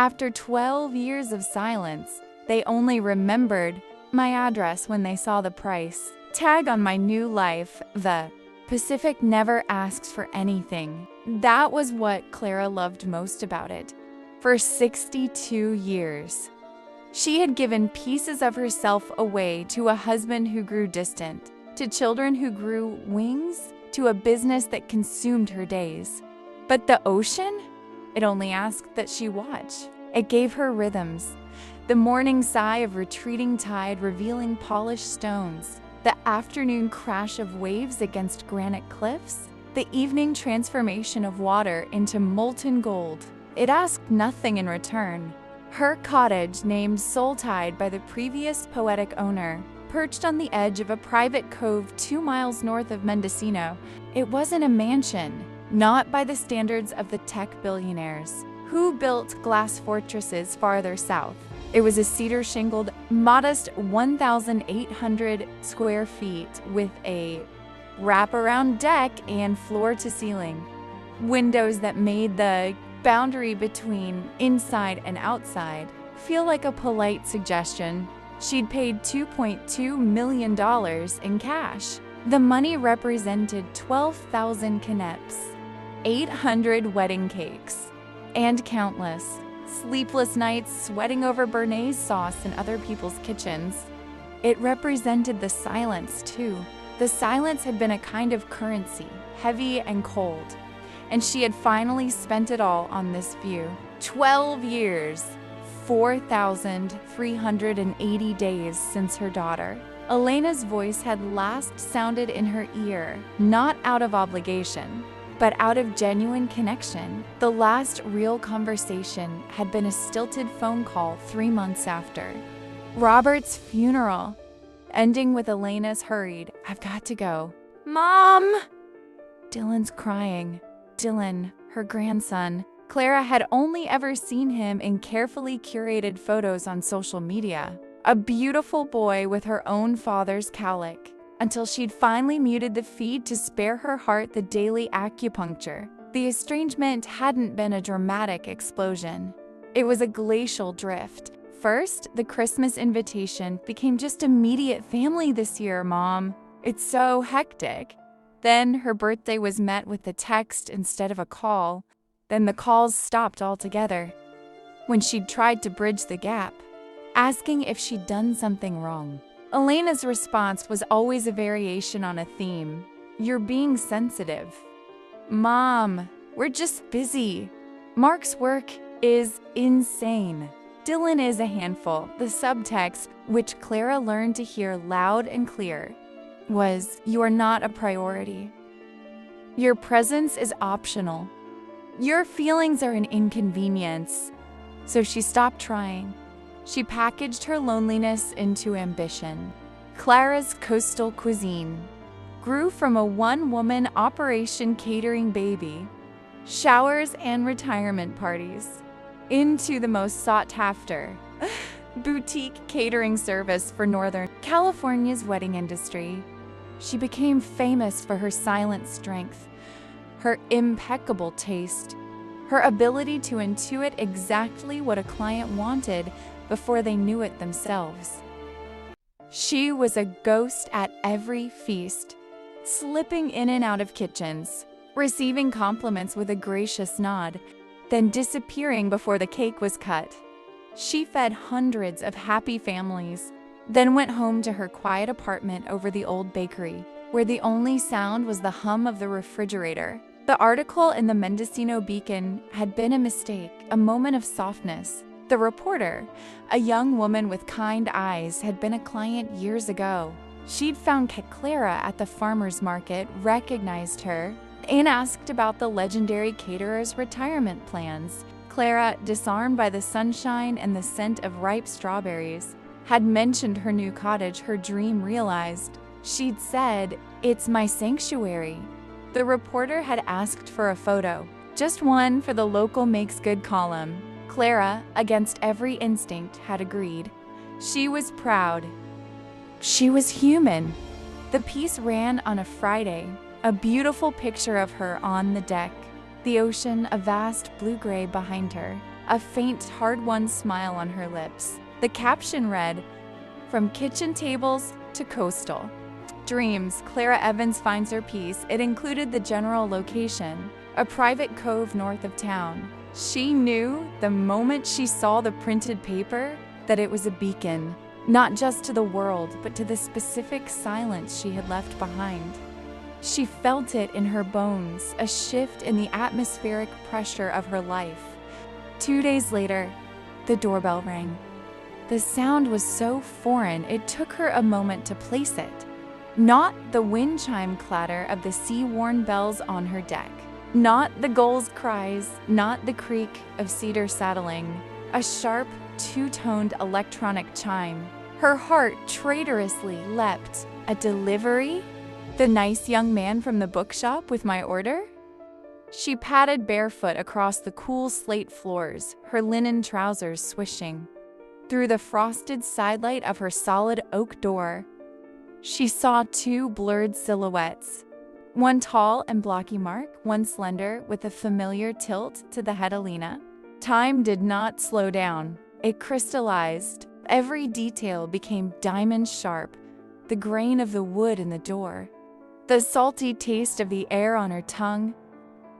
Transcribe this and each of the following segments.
After 12 years of silence, they only remembered my address when they saw the price tag on my new life. The Pacific never asks for anything. That was what Clara loved most about it. For 62 years, she had given pieces of herself away to a husband who grew distant, to children who grew wings, to a business that consumed her days. But the ocean? It only asked that she watch. It gave her rhythms. The morning sigh of retreating tide revealing polished stones, the afternoon crash of waves against granite cliffs, the evening transformation of water into molten gold. It asked nothing in return. Her cottage, named Soul Tide by the previous poetic owner, perched on the edge of a private cove 2 miles north of Mendocino. It wasn't a mansion, not by the standards of the tech billionaires who built glass fortresses farther south. It was a cedar-shingled, modest 1,800 square feet with a wraparound deck and floor-to-ceiling. Windows that made the boundary between inside and outside feel like a polite suggestion. She'd paid $2.2 million in cash. The money represented 12,000 canapes, 800 wedding cakes, and countless sleepless nights sweating over béarnaise sauce in other people's kitchens. It represented the silence, too. The silence had been a kind of currency, heavy and cold, and she had finally spent it all on this view. 12 years, 4,380 days since her daughter. Elena's voice had last sounded in her ear, not out of obligation, but out of genuine connection. The last real conversation had been a stilted phone call 3 months after Robert's funeral, ending with Elena's hurried, "I've got to go." "Mom!" Dylan's crying. Dylan, her grandson. Clara had only ever seen him in carefully curated photos on social media. A beautiful boy with her own father's cowlick, until she'd finally muted the feed to spare her heart the daily acupuncture. The estrangement hadn't been a dramatic explosion. It was a glacial drift. First, the Christmas invitation became just immediate family this year, Mom. It's so hectic. Then her birthday was met with a text instead of a call. Then the calls stopped altogether. When she'd tried to bridge the gap, asking if she'd done something wrong, Elena's response was always a variation on a theme. "You're being sensitive." "Mom, we're just busy." Mark's work is insane. Dylan is a handful. The subtext, which Clara learned to hear loud and clear, was, "You are not a priority. Your presence is optional. Your feelings are an inconvenience." So she stopped trying. She packaged her loneliness into ambition. Clara's coastal cuisine grew from a one-woman operation catering baby, showers and retirement parties, into the most sought-after boutique catering service for Northern California's wedding industry. She became famous for her silent strength, her impeccable taste, her ability to intuit exactly what a client wanted before they knew it themselves. She was a ghost at every feast, slipping in and out of kitchens, receiving compliments with a gracious nod, then disappearing before the cake was cut. She fed hundreds of happy families, then went home to her quiet apartment over the old bakery, where the only sound was the hum of the refrigerator. The article in the Mendocino Beacon had been a mistake, a moment of softness. The reporter, a young woman with kind eyes, had been a client years ago. She'd found Clara at the farmer's market, recognized her, and asked about the legendary caterer's retirement plans. Clara, disarmed by the sunshine and the scent of ripe strawberries, had mentioned her new cottage, her dream realized. She'd said, "It's my sanctuary." The reporter had asked for a photo, just one for the local Makes Good column. Clara, against every instinct, had agreed. She was proud. She was human. The piece ran on a Friday, a beautiful picture of her on the deck, the ocean a vast blue-gray behind her. a faint, hard-won smile on her lips. The caption read, "From kitchen tables to coastal dreams, Clara Evans finds her peace." It included the general location, a private cove north of town. She knew the moment she saw the printed paper that it was a beacon, not just to the world, but to the specific silence she had left behind. She felt it in her bones, a shift in the atmospheric pressure of her life. 2 days later, the doorbell rang. The sound was so foreign, it took her a moment to place it. Not the wind chime clatter of the sea-worn bells on her deck. Not the gull's cries, not the creak of cedar saddling. A sharp, two-toned electronic chime. Her heart traitorously leapt. A delivery? The nice young man from the bookshop with my order? She padded barefoot across the cool slate floors, her linen trousers swishing. Through the frosted sidelight of her solid oak door, she saw two blurred silhouettes. One tall and blocky Mark, one slender with a familiar tilt to the head Alina. Time did not slow down. It crystallized. Every detail became diamond sharp. The grain of the wood in the door, the salty taste of the air on her tongue,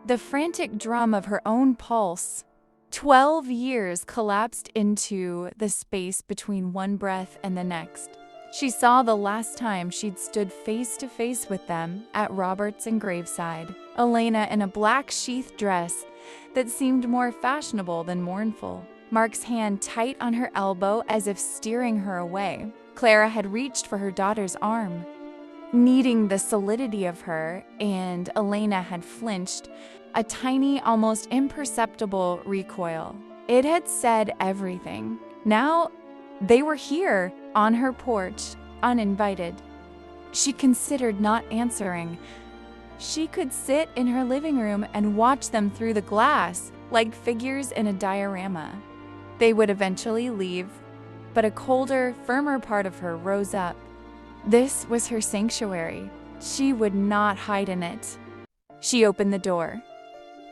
the frantic drum of her own pulse. 12 years collapsed into the space between one breath and the next. She saw the last time she'd stood face to face with them at Roberts and Graveside. Elena in a black sheath dress that seemed more fashionable than mournful. Mark's hand tight on her elbow as if steering her away. Clara had reached for her daughter's arm, needing the solidity of her, and Elena had flinched, a tiny, almost imperceptible recoil. It had said everything. Now they were here, on her porch, uninvited. She considered not answering. She could sit in her living room and watch them through the glass, like figures in a diorama. They would eventually leave, but a colder, firmer part of her rose up. This was her sanctuary. She would not hide in it. She opened the door.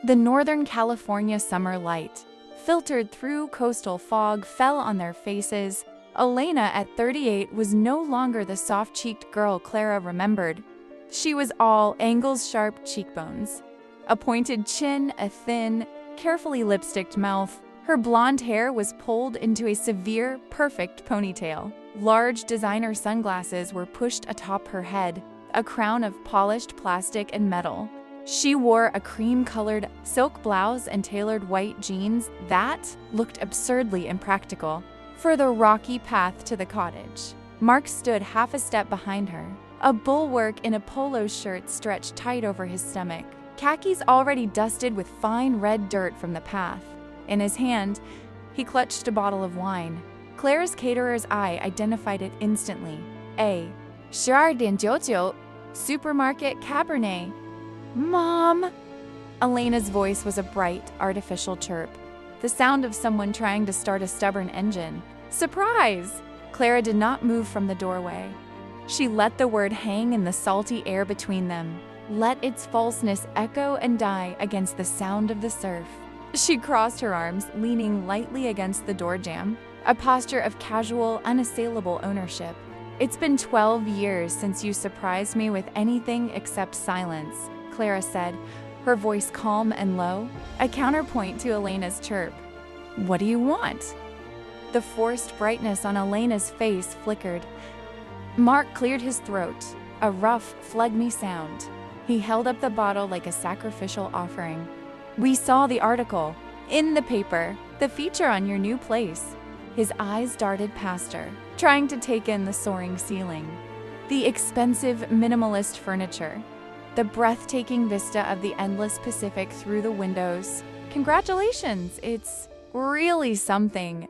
The Northern California summer light, filtered through coastal fog, fell on their faces. Elena, at 38, was no longer the soft-cheeked girl Clara remembered. She was all angles-sharp cheekbones, a pointed chin, a thin, carefully lipsticked mouth. Her blonde hair was pulled into a severe, perfect ponytail. Large designer sunglasses were pushed atop her head, a crown of polished plastic and metal. She wore a cream-colored silk blouse and tailored white jeans that looked absurdly impractical. For the rocky path to the cottage, Mark stood half a step behind her. A bulwark in a polo shirt stretched tight over his stomach, khakis already dusted with fine red dirt from the path. In his hand, he clutched a bottle of wine. Clara's caterer's eye identified it instantly. A 12.99 Supermarket Cabernet. Mom! Elena's voice was a bright, artificial chirp, the sound of someone trying to start a stubborn engine. Surprise! Clara did not move from the doorway. She let the word hang in the salty air between them, let its falseness echo and die against the sound of the surf. She crossed her arms, leaning lightly against the door jamb, a posture of casual, unassailable ownership. "It's been 12 years since you surprised me with anything except silence," Clara said, her voice calm and low, a counterpoint to Elena's chirp. "What do you want?" The forced brightness on Elena's face flickered. Mark cleared his throat, a rough, phlegmy sound. He held up the bottle like a sacrificial offering. "We saw the article, in the paper, the feature on your new place." His eyes darted past her, trying to take in the soaring ceiling, the expensive, minimalist furniture, the breathtaking vista of the endless Pacific through the windows. "Congratulations, it's really something."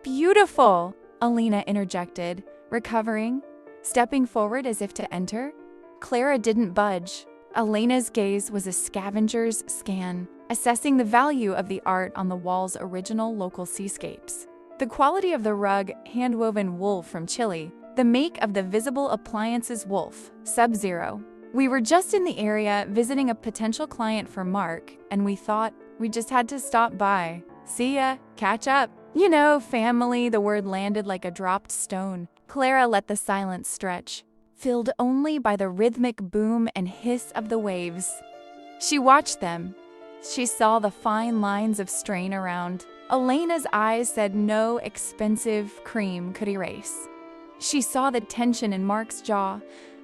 "Beautiful," Elena interjected, recovering, stepping forward as if to enter. Clara didn't budge. Elena's gaze was a scavenger's scan, assessing the value of the art on the wall's original local seascapes. The quality of the rug, hand-woven wool from Chile, the make of the visible appliances wolf, Sub-Zero. "We were just in the area visiting a potential client for Mark, and we thought we just had to stop by," See ya, catch up. You know, family, the word landed like a dropped stone. Clara let the silence stretch, filled only by the rhythmic boom and hiss of the waves. She watched them. She saw the fine lines of strain around. Elena's eyes said no expensive cream could erase. She saw the tension in Mark's jaw,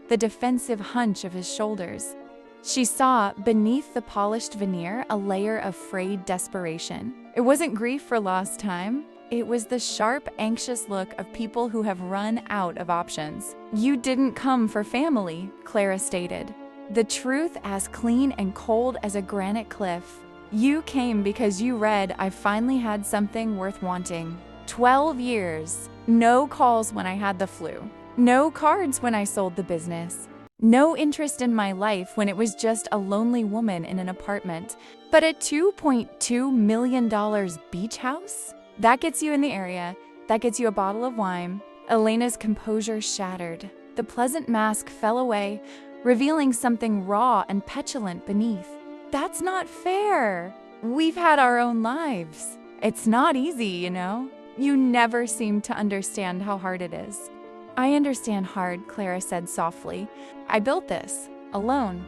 the defensive hunch of his shoulders. She saw, beneath the polished veneer, a layer of frayed desperation. It wasn't grief for lost time. It was the sharp, anxious look of people who have run out of options. You didn't come for family, Clara stated. The truth as clean and cold as a granite cliff. You came because you read I finally had something worth wanting. 12 years. No calls when I had the flu. No cards when I sold the business. No interest in my life when it was just a lonely woman in an apartment. But a $2.2 million beach house? That gets you in the area. That gets you a bottle of wine. Elena's composure shattered. The pleasant mask fell away, revealing something raw and petulant beneath. That's not fair. We've had our own lives. It's not easy, you know. You never seem to understand how hard it is. I understand hard, Clara said softly. I built this, alone.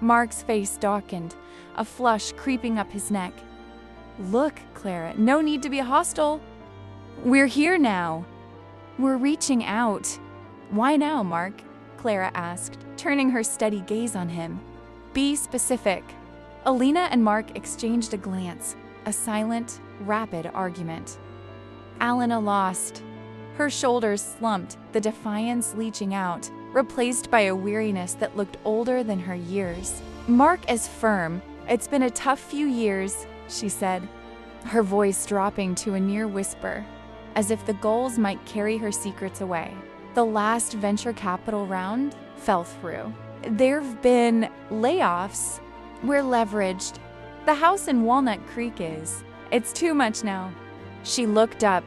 Mark's face darkened, a flush creeping up his neck. Look, Clara, no need to be hostile. We're here now. We're reaching out. Why now, Mark? Clara asked, turning her steady gaze on him. Be specific. Elena and Mark exchanged a glance, a silent, rapid argument. Alana lost. Her shoulders slumped, the defiance leaching out, replaced by a weariness that looked older than her years. Mark as firm. It's been a tough few years, she said, her voice dropping to a near whisper, as if the goals might carry her secrets away. The last venture capital round fell through. There've been layoffs. We're leveraged. The house in Walnut Creek is. It's too much now. She looked up,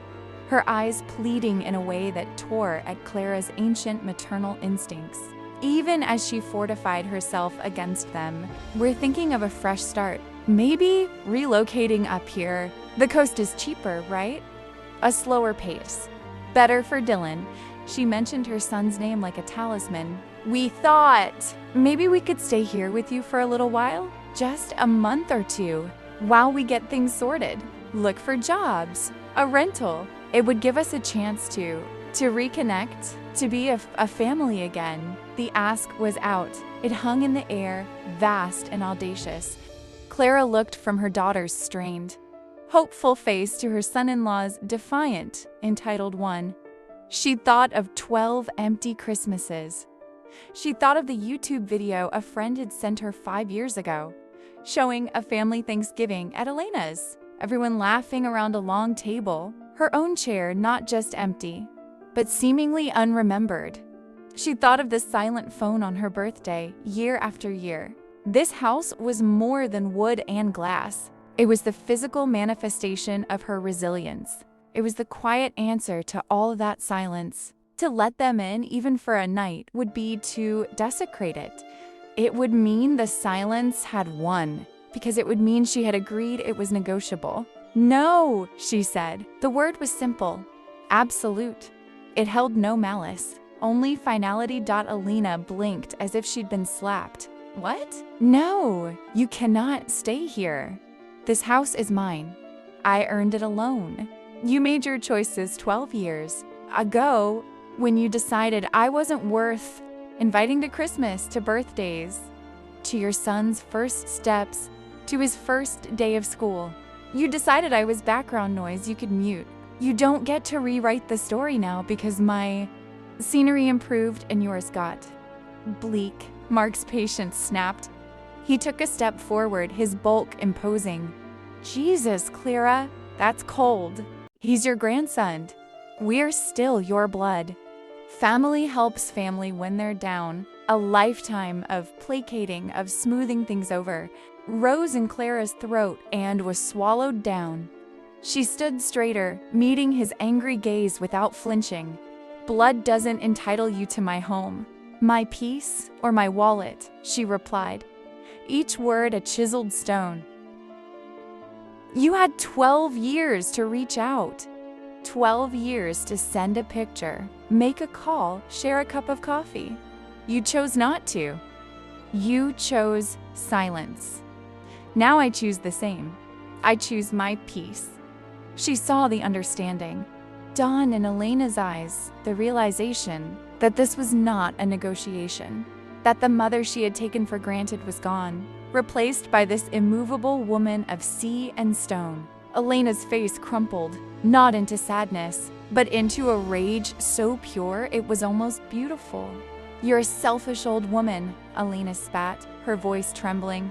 her eyes pleading in a way that tore at Clara's ancient maternal instincts. Even as she fortified herself against them, we're thinking of a fresh start. Maybe relocating up here. The coast is cheaper, right? A slower pace. Better for Dylan. She mentioned her son's name like a talisman. We thought maybe we could stay here with you for a little while, just a month or two, while we get things sorted. Look for jobs, a rental. It would give us a chance to reconnect, to be a family again. The ask was out. It hung in the air, vast and audacious. Clara looked from her daughter's strained, hopeful face to her son-in-law's defiant, entitled one. She thought of 12 empty Christmases. She thought of the YouTube video a friend had sent her 5 years ago, showing a family Thanksgiving at Elena's. Everyone laughing around a long table, her own chair not just empty, but seemingly unremembered. She thought of the silent phone on her birthday, year after year. This house was more than wood and glass. It was the physical manifestation of her resilience. It was the quiet answer to all of that silence. To let them in, even for a night, would be to desecrate it. It would mean the silence had won, because it would mean she had agreed it was negotiable. No, she said. The word was simple, absolute. It held no malice, only finality. Elena blinked as if she'd been slapped. What? No, you cannot stay here. This house is mine. I earned it alone. You made your choices 12 years ago when you decided I wasn't worth inviting to Christmas, to birthdays, to your son's first steps, to his first day of school. You decided I was background noise you could mute. You don't get to rewrite the story now because my scenery improved and yours got bleak. Mark's patience snapped. He took a step forward, his bulk imposing. Jesus, Clara, that's cold. He's your grandson. We're still your blood. Family helps family when they're down. A lifetime of placating, of smoothing things over, rose in Clara's throat and was swallowed down. She stood straighter, meeting his angry gaze without flinching. Blood doesn't entitle you to my home, my peace, or my wallet, she replied, each word a chiseled stone. You had 12 years to reach out. 12 years to send a picture, make a call, share a cup of coffee. You chose not to. You chose silence. Now I choose the same. I choose my peace." She saw the understanding dawn in Elena's eyes, the realization that this was not a negotiation, that the mother she had taken for granted was gone, replaced by this immovable woman of sea and stone. Elena's face crumpled, not into sadness, but into a rage so pure it was almost beautiful. "You're a selfish old woman," Elena spat, her voice trembling.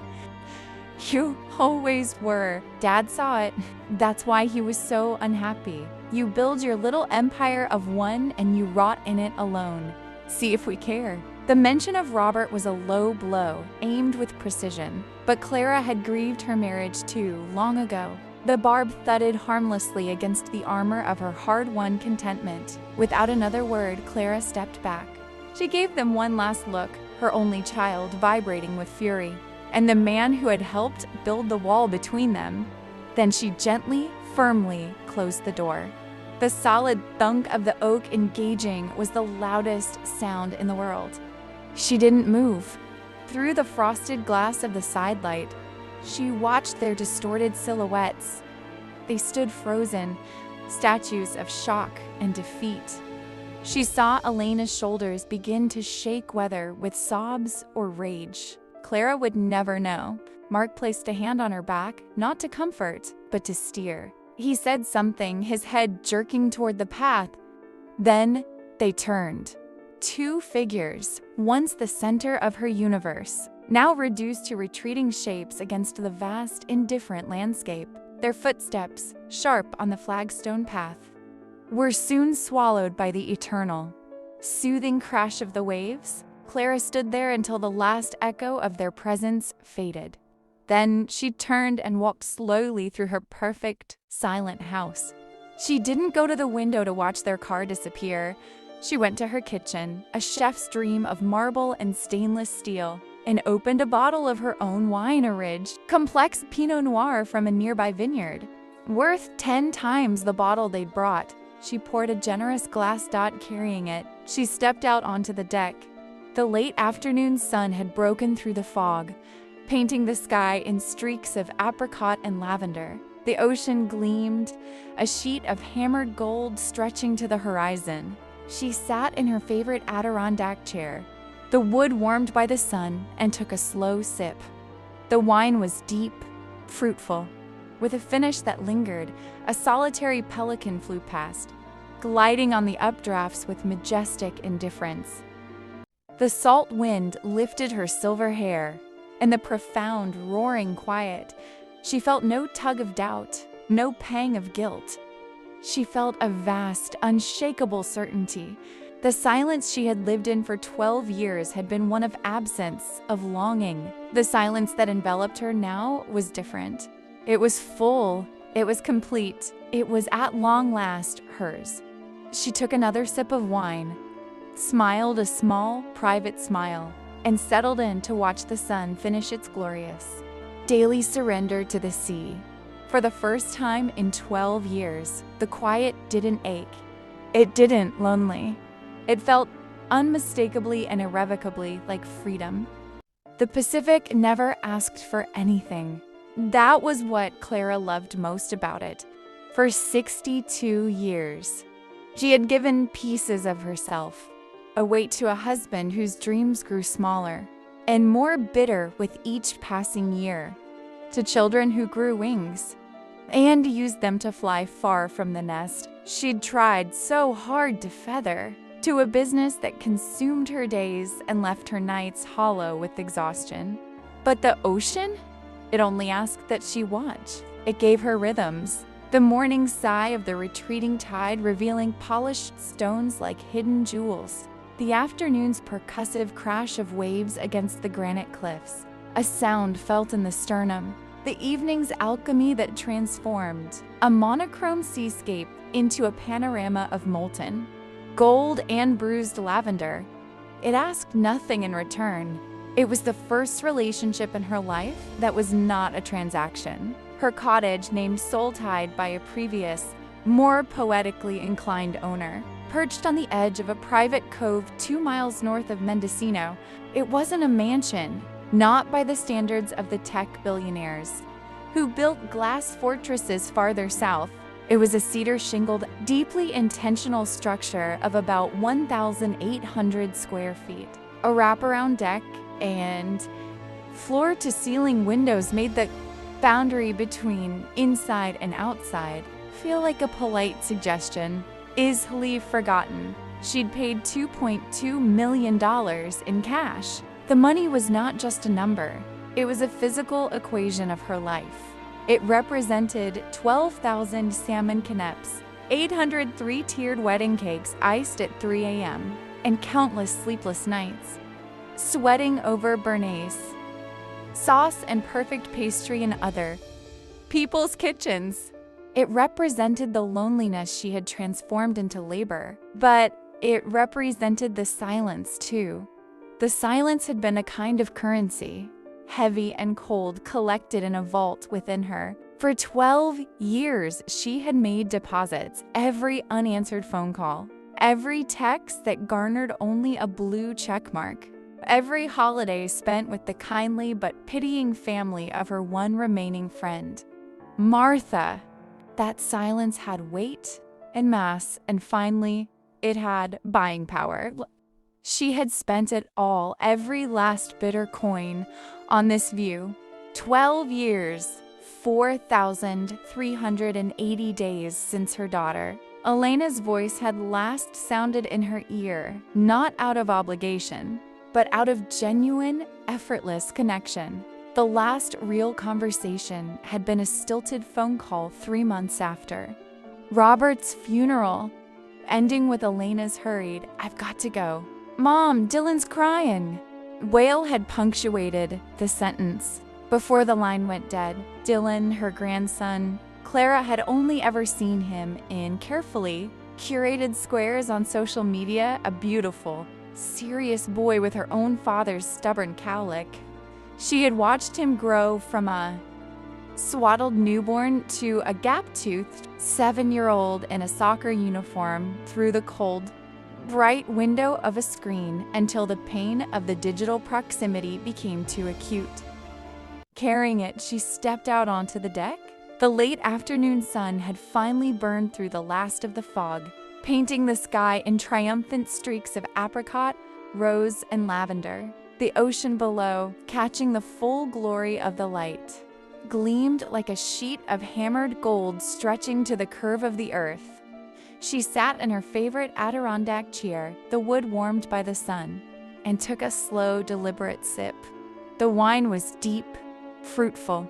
"You always were. Dad saw it. That's why he was so unhappy. You build your little empire of one and you rot in it alone. See if we care." The mention of Robert was a low blow, aimed with precision, but Clara had grieved her marriage too, long ago. The barb thudded harmlessly against the armor of her hard-won contentment. Without another word, Clara stepped back. She gave them one last look, her only child vibrating with fury, and the man who had helped build the wall between them. Then she gently, firmly closed the door. The solid thunk of the oak engaging was the loudest sound in the world. She didn't move. Through the frosted glass of the side light, she watched their distorted silhouettes. They stood frozen, statues of shock and defeat. She saw Elena's shoulders begin to shake, whether with sobs or rage. Clara would never know. Mark placed a hand on her back, not to comfort, but to steer. He said something, his head jerking toward the path. Then they turned. Two figures, once the center of her universe, now reduced to retreating shapes against the vast, indifferent landscape. Their footsteps, sharp on the flagstone path, were soon swallowed by the eternal, soothing crash of the waves. Clara stood there until the last echo of their presence faded. Then she turned and walked slowly through her perfect, silent house. She didn't go to the window to watch their car disappear. She went to her kitchen, a chef's dream of marble and stainless steel, and opened a bottle of her own wine, a rich, complex Pinot Noir from a nearby vineyard. Worth 10 times the bottle they'd brought, she poured a generous glass dot, carrying it. She stepped out onto the deck. The late afternoon sun had broken through the fog, painting the sky in streaks of apricot and lavender. The ocean gleamed, a sheet of hammered gold stretching to the horizon. She sat in her favorite Adirondack chair, the wood warmed by the sun, and took a slow sip. The wine was deep, fruitful. With a finish that lingered, a solitary pelican flew past, gliding on the updrafts with majestic indifference. The salt wind lifted her silver hair. In the profound, roaring quiet, she felt no tug of doubt, no pang of guilt. She felt a vast, unshakable certainty. The silence she had lived in for 12 years had been one of absence, of longing. The silence that enveloped her now was different. It was full, it was complete, it was at long last hers. She took another sip of wine, smiled a small, private smile, and settled in to watch the sun finish its glorious, daily surrender to the sea. For the first time in 12 years, the quiet didn't ache. It didn't lonely. It felt unmistakably and irrevocably like freedom. The Pacific never asked for anything. That was what Clara loved most about it. For 62 years, she had given pieces of herself, a weight to a husband whose dreams grew smaller and more bitter with each passing year, to children who grew wings and used them to fly far from the nest she'd tried so hard to feather, to a business that consumed her days and left her nights hollow with exhaustion. But the ocean? It only asked that she watch. It gave her rhythms, the morning sigh of the retreating tide revealing polished stones like hidden jewels, the afternoon's percussive crash of waves against the granite cliffs, a sound felt in the sternum, the evening's alchemy that transformed a monochrome seascape into a panorama of molten gold and bruised lavender. It asked nothing in return. It was the first relationship in her life that was not a transaction. her cottage named Soultide by a previous, more poetically inclined owner. Perched on the edge of a private cove 2 miles north of Mendocino, it wasn't a mansion, not by the standards of the tech billionaires who built glass fortresses farther south. It was a cedar-shingled, deeply intentional structure of about 1,800 square feet. A wraparound deck and floor-to-ceiling windows made the boundary between inside and outside feel like a polite suggestion. Easily forgotten. She'd paid $2.2 million in cash. The money was not just a number. It was a physical equation of her life. It represented 12,000 salmon canapes, 800 three-tiered wedding cakes iced at 3 a.m., and countless sleepless nights. Sweating over béarnaise, sauce and perfect pastry in other people's kitchens. It represented the loneliness she had transformed into labor, but it represented the silence too. The silence had been a kind of currency, heavy and cold, collected in a vault within her. For 12 years, she had made deposits, every unanswered phone call, every text that garnered only a blue checkmark, every holiday spent with the kindly but pitying family of her one remaining friend, Martha. That silence had weight and mass, and finally, it had buying power. She had spent it all, every last bitter coin, on this view. 12 years, 4,380 days since her daughter. Elena's voice had last sounded in her ear, not out of obligation, but out of genuine, effortless connection. The last real conversation had been a stilted phone call 3 months after. Robert's funeral, ending with Elena's hurried, "I've got to go. Mom, Dylan's crying." Wail had punctuated the sentence. Before the line went dead, Dylan, her grandson, Clara had only ever seen him in carefully curated squares on social media, a beautiful, serious boy with her own father's stubborn cowlick. She had watched him grow from a swaddled newborn to a gap-toothed 7-year-old in a soccer uniform through the cold, bright window of a screen until the pain of the digital proximity became too acute. Carrying it, she stepped out onto the deck. The late afternoon sun had finally burned through the last of the fog, painting the sky in triumphant streaks of apricot, rose, and lavender. The ocean below, catching the full glory of the light, gleamed like a sheet of hammered gold stretching to the curve of the earth. She sat in her favorite Adirondack chair, the wood warmed by the sun, and took a slow, deliberate sip. The wine was deep, fruitful,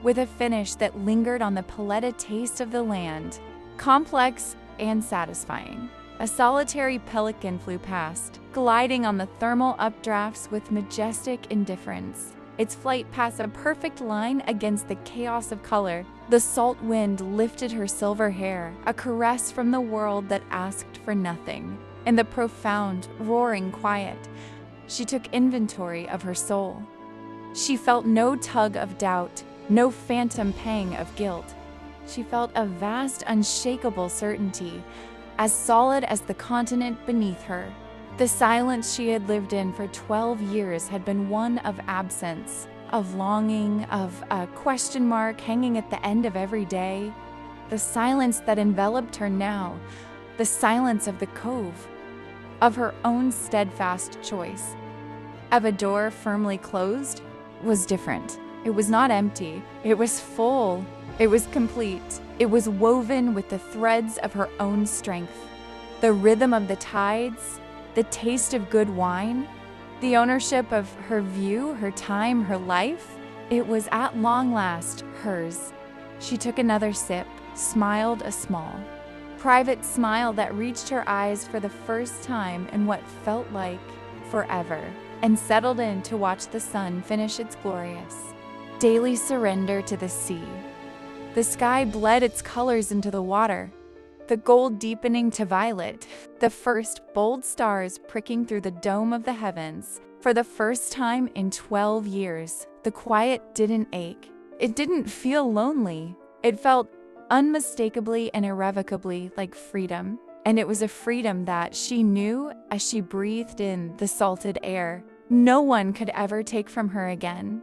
with a finish that lingered on the paleta taste of the land, complex and satisfying. A solitary pelican flew past, gliding on the thermal updrafts with majestic indifference. Its flight passed a perfect line against the chaos of color. The salt wind lifted her silver hair, a caress from the world that asked for nothing. In the profound, roaring quiet, she took inventory of her soul. She felt no tug of doubt, no phantom pang of guilt. She felt a vast, unshakable certainty, as solid as the continent beneath her. The silence she had lived in for 12 years had been one of absence, of longing, of a question mark hanging at the end of every day. The silence that enveloped her now, the silence of the cove, of her own steadfast choice, of a door firmly closed, was different. It was not empty. It was full. It was complete. It was woven with the threads of her own strength. The rhythm of the tides, the taste of good wine, the ownership of her view, her time, her life. It was at long last hers. She took another sip, smiled a small, private smile that reached her eyes for the first time in what felt like forever, and settled in to watch the sun finish its glorious daily surrender to the sea. The sky bled its colors into the water, the gold deepening to violet, the first bold stars pricking through the dome of the heavens. For the first time in 12 years, the quiet didn't ache. It didn't feel lonely. It felt unmistakably and irrevocably like freedom. And it was a freedom that she knew as she breathed in the salted air no one could ever take from her again.